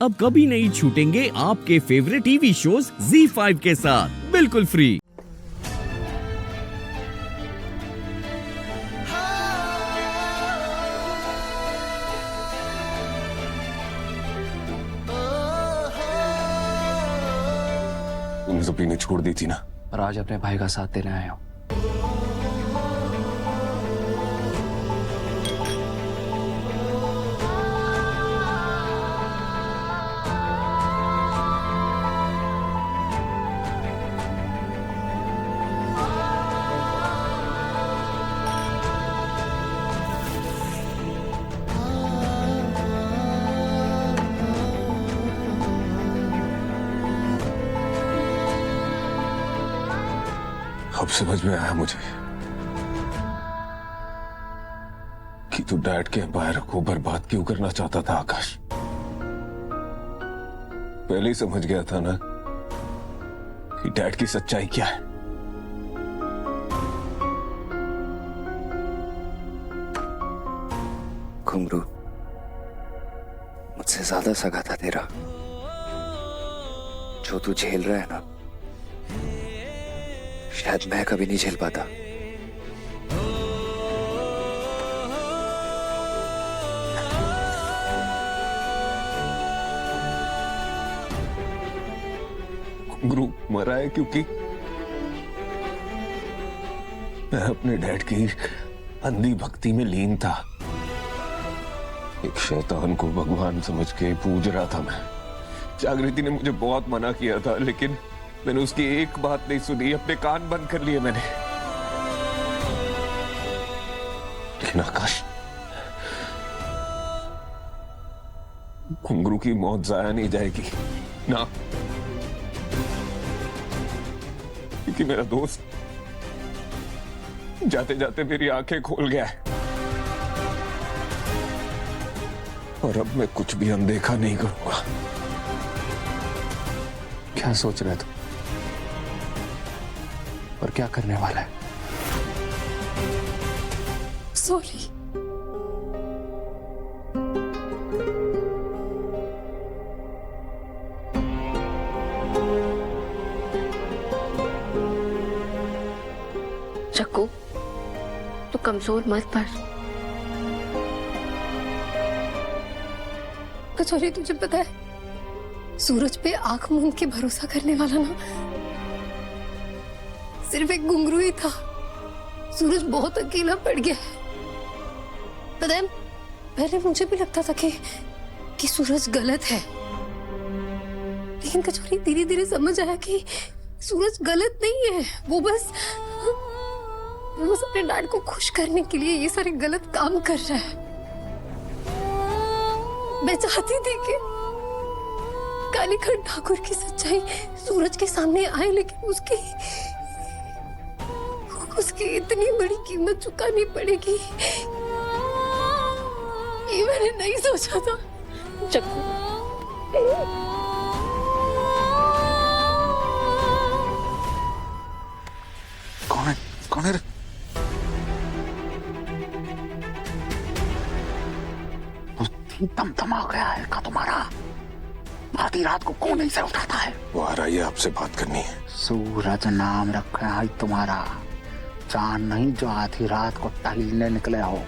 अब कभी नहीं छूटेंगे आपके फेवरेट टीवी शोज ZEE5 के साथ बिल्कुल फ्री। तुमने सपनी छोड़ दी थी ना। और आज अपने भाई का साथ देने आया हूं। अब समझ में आया मुझे कि तू डैड के एम्पायर को बर्बाद क्यों करना चाहता था आकाश। पहले ही समझ गया था ना कि डैड की सच्चाई क्या है। घुंगरू मुझसे ज्यादा सगा था तेरा। जो तू झेल रहा है ना, शायद मैं कभी नहीं झेल पाता। गुरु मरा है क्योंकि मैं अपने डैड की अंधी भक्ति में लीन था। एक शैतान को भगवान समझ के पूज रहा था मैं। जागृति ने मुझे बहुत मना किया था, लेकिन मैंने उसकी एक बात नहीं सुनी। अपने कान बंद कर लिए मैंने। लेकिन आकाश, घुंगरू की मौत जाया नहीं जाएगी ना, क्योंकि मेरा दोस्त जाते जाते मेरी आंखें खोल गया है। और अब मैं कुछ भी अनदेखा नहीं करूंगा। क्या सोच रहे तू और क्या करने वाला है? सॉरी। चक्कू, तू कमजोर मत पड़। कचौरी, तुझे पता है, सूरज पे आंख मूंद के भरोसा करने वाला ना सिर्फ एक घुंगरू ही था। सूरज बहुत अकेला पड़ गया है। पता है, पहले मुझे भी लगता था कि सूरज गलत है, लेकिन कचौरी धीरे धीरे समझ आया कि सूरज गलत नहीं है। वो बस अपने डैड को खुश करने के लिए ये सारे गलत काम कर रहा है। मैं चाहती थी कि कालीखंड ठाकुर की सच्चाई सूरज के सामने आए, लेकिन उसकी इतनी बड़ी कीमत चुकानी पड़ेगी ये मैंने नहीं सोचा था। चक्कू, कौन है रे? दम थमा गया है का तुम्हारा? आधी रात को कौन ऐसे उठाता है? वो आ रहा है, आपसे बात करनी है। सूरज नाम रखा है तुम्हारा, चांद नहीं जो आधी रात को टहलने निकले हो।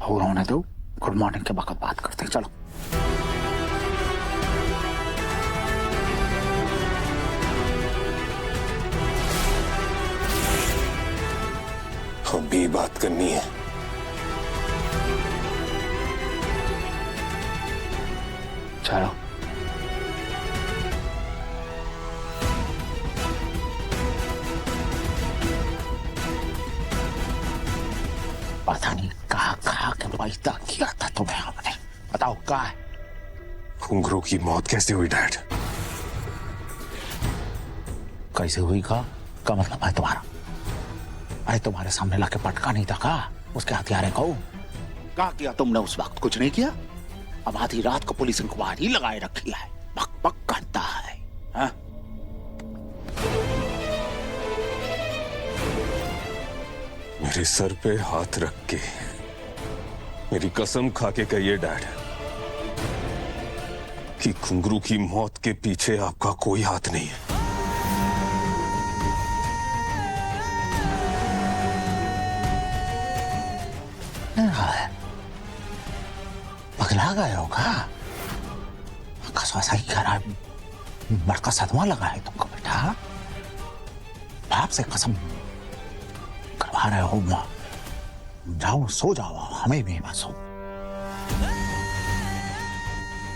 और होने दो, गुड मॉर्निंग के वक्त बात करते हैं। चलो अभी बात करनी है। चलो। पता नहीं कहा के वायदा किया था तुम्हें हमने। बताओ क्या है? घुंगरू की मौत कैसे हुई डैड? कैसे हुई का मतलब है तुम्हारा? अरे तुम्हारे सामने लाके पटका नहीं था का उसके हथियारे को? क्या किया तुमने उस वक्त? कुछ नहीं किया। अब आधी रात को पुलिस इंक्वायरी लगाए रखी है, बक बक करता है, हा? मेरे सर पे हाथ रख के मेरी कसम खा के कहिए डैड, कि घुंघरू की मौत के पीछे आपका कोई हाथ नहीं है। पगला गए होगा, सही कह रहा है, बड़का सदमा लगा है तुमको बेटा। बाप से कसम करवा रहे हो, जाओ सो जाओ, हमें भी मत सो।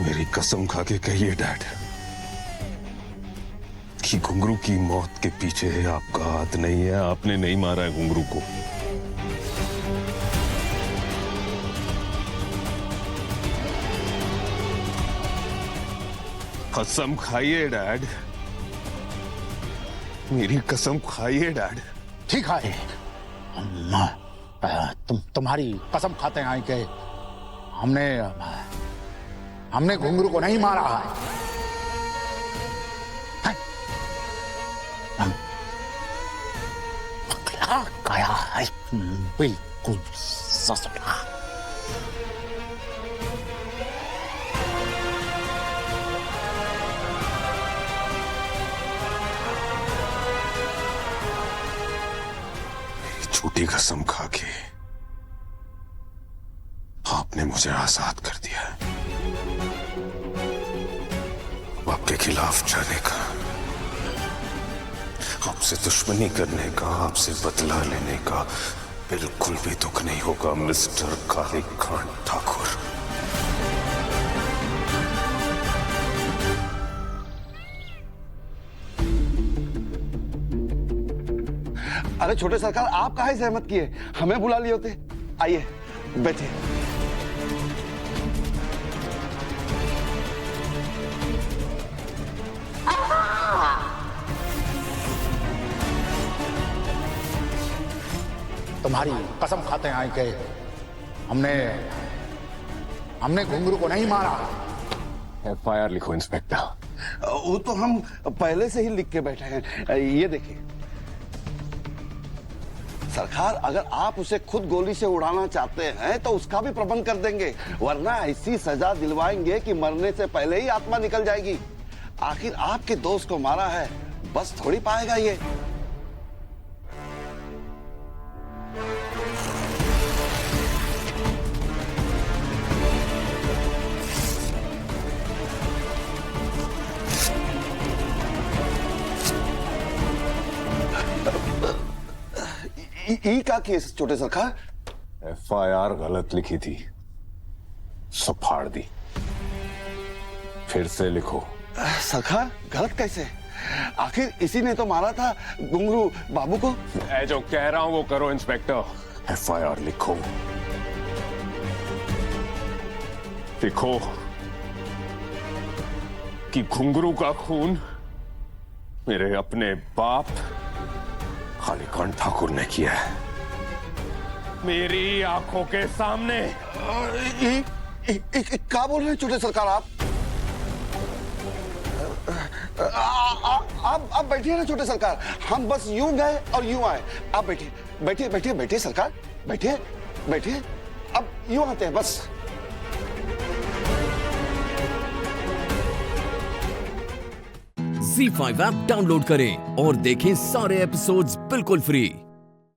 मेरी कसम खा के कहिए डैड कि घुंघरू की मौत के पीछे आपका हाथ नहीं है, आपने नहीं मारा है घुंघरू को। कसम खाइए डैड, मेरी कसम खाइए डैड। ठीक है, तुम्हारी कसम खाते हैं कि हमने घुंघरू को नहीं मारा है। पगला गया है बिल्कुल ससुरा। झूठी कसम खा के आपने मुझे आजाद कर दिया है। अब आपके खिलाफ जाने का, आपसे दुश्मनी करने का, आपसे बदला लेने का बिल्कुल भी दुख नहीं होगा मिस्टर कालीकांत ठाकुर। अरे छोटे सरकार, आप काहे सहमत किए? हमें बुला लिए होते। आइए बैठिए। तुम्हारी कसम खाते हैं कि हमने घुंघरू को नहीं मारा। FIR लिखो इंस्पेक्टर। वो तो हम पहले से ही लिख के बैठे हैं, ये देखिए। सरकार, अगर आप उसे खुद गोली से उड़ाना चाहते हैं तो उसका भी प्रबंध कर देंगे, वरना ऐसी सजा दिलवाएंगे कि मरने से पहले ही आत्मा निकल जाएगी। आखिर आपके दोस्त को मारा है, बस थोड़ी पाएगा ये। ई का केस छोटे सरकार? FIR गलत लिखी थी, सो फाड़ दी। फिर से लिखो। सरकार, गलत कैसे? आखिर इसी ने तो मारा था घुंघरू बाबू को। मैं जो कह रहा हूं वो करो इंस्पेक्टर। FIR लिखो, लिखो कि घुंघरू का खून मेरे अपने बाप कालीकांत ठाकुर ने किया है, मेरी आंखों के सामने। क्या बोल रहे हैं छोटे सरकार आप? आप बैठिए ना छोटे सरकार, हम बस यूं गए और यूं आए। आप बैठिए बैठिए बैठिए बैठिए सरकार, बैठिए बैठिए, अब यूं आते हैं बस। Z5 ऐप डाउनलोड करें और देखें सारे एपिसोड्स बिल्कुल फ्री।